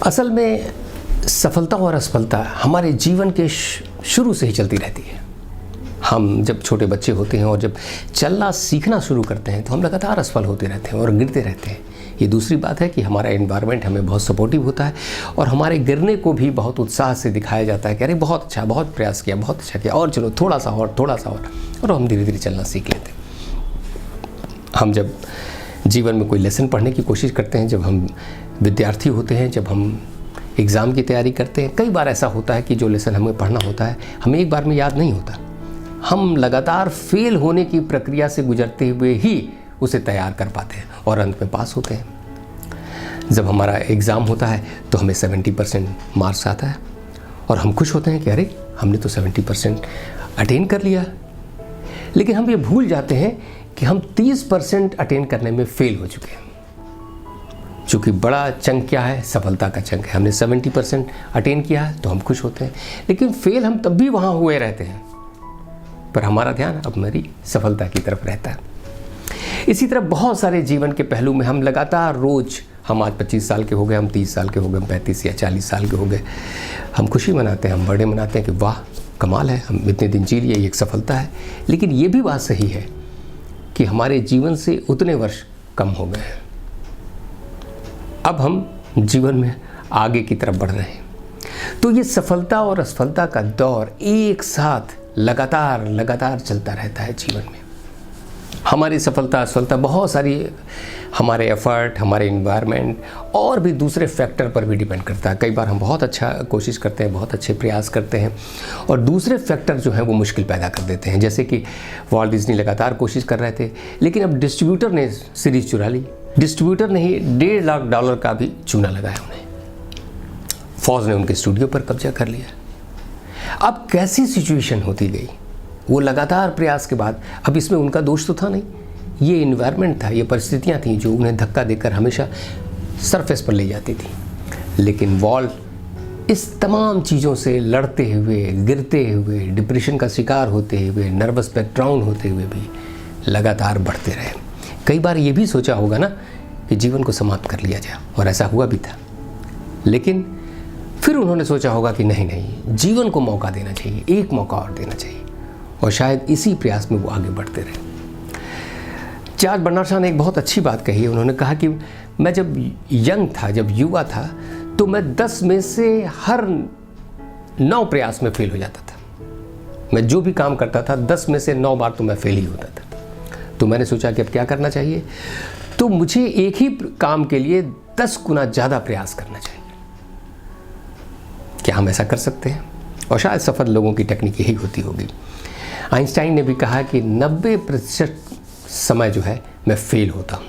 असल में सफलता और असफलता हमारे जीवन के शुरू से ही चलती रहती है। हम जब छोटे बच्चे होते हैं और जब चलना सीखना शुरू करते हैं तो हम लगातार असफल होते रहते हैं और गिरते रहते हैं। ये दूसरी बात है कि हमारा एनवायरनमेंट हमें बहुत सपोर्टिव होता है और हमारे गिरने को भी बहुत उत्साह से दिखाया जाता है कि अरे बहुत अच्छा, बहुत प्रयास किया, बहुत अच्छा किया, और चलो थोड़ा सा और हम धीरे धीरे चलना सीख लेते हैं। हम जब जीवन में कोई लेसन पढ़ने की कोशिश करते हैं, जब हम विद्यार्थी होते हैं, जब हम एग्ज़ाम की तैयारी करते हैं, कई बार ऐसा होता है कि जो लेसन हमें पढ़ना होता है हमें एक बार में याद नहीं होता। हम लगातार फेल होने की प्रक्रिया से गुजरते हुए ही उसे तैयार कर पाते हैं और अंत में पास होते हैं। जब हमारा एग्ज़ाम होता है तो हमें 70% मार्क्स आता है और हम खुश होते हैं कि अरे हमने तो 70% अटेन कर लिया। लेकिन हम ये भूल जाते हैं कि हम 30% अटेन करने में फेल हो चुके हैं। चूँकि बड़ा चंक क्या है, सफलता का चंक है। हमने 70% अटेन किया है तो हम खुश होते हैं, लेकिन फेल हम तब भी वहाँ हुए रहते हैं, पर हमारा ध्यान अब मेरी सफलता की तरफ रहता है। इसी तरह बहुत सारे जीवन के पहलू में हम लगातार रोज़, हम आज 25 साल के हो गए, हम 30 साल के हो गए, हम 35 या 40 साल के हो गए, हम खुशी मनाते हैं, हम बर्थडे मनाते हैं कि वाह कमाल है, हम इतने दिन जी लिए, ये एक सफलता है। लेकिन ये भी बात सही है कि हमारे जीवन से उतने वर्ष कम हो गए हैं। अब हम जीवन में आगे की तरफ बढ़ रहे हैं। तो ये सफलता और असफलता का दौर एक साथ लगातार चलता रहता है जीवन में। हमारी सफलता असफलता बहुत सारी हमारे एफर्ट, हमारे इन्वायरमेंट और भी दूसरे फैक्टर पर भी डिपेंड करता है। कई बार हम बहुत अच्छा कोशिश करते हैं, बहुत अच्छे प्रयास करते हैं और दूसरे फैक्टर जो हैं वो मुश्किल पैदा कर देते हैं। जैसे कि वॉल्ट डिज्नी लगातार कोशिश कर रहे थे, लेकिन अब डिस्ट्रीब्यूटर ने सीरीज़ चुरा ली। डिस्ट्रीब्यूटर ने ही $1.5 लाख का भी चूना लगाया उन्हें। फौज ने उनके स्टूडियो पर कब्जा कर लिया। अब कैसी सिचुएशन होती गई, वो लगातार प्रयास के बाद, अब इसमें उनका दोष तो था नहीं, ये इन्वायरमेंट था, ये परिस्थितियाँ थीं जो उन्हें धक्का देकर हमेशा सरफेस पर ले जाती थी। लेकिन वॉल्ट इस तमाम चीज़ों से लड़ते हुए, गिरते हुए, डिप्रेशन का शिकार होते हुए, नर्वस ब्रेकडाउन होते हुए भी लगातार बढ़ते रहे। कई बार ये भी सोचा होगा ना कि जीवन को समाप्त कर लिया जाए, और ऐसा हुआ भी था। लेकिन फिर उन्होंने सोचा होगा कि नहीं, जीवन को मौका देना चाहिए, एक मौका और देना चाहिए, और शायद इसी प्रयास में वो आगे बढ़ते रहे। चार्ल्स बर्नार्ड शॉ ने एक बहुत अच्छी बात कही है। उन्होंने कहा कि मैं जब यंग था, जब युवा था, तो मैं 10 में से हर 9 प्रयास में फेल हो जाता था। मैं जो भी काम करता था 10 में से 9 बार तो मैं फेल ही होता था। तो मैंने सोचा कि अब क्या करना चाहिए, तो मुझे एक ही काम के लिए 10 गुना ज़्यादा प्रयास करना चाहिए। क्या हम ऐसा कर सकते हैं? और शायद सफल लोगों की टेक्निक यही होती होगी। आइंस्टाइन ने भी कहा कि 90% समय जो है मैं फेल होता हूँ,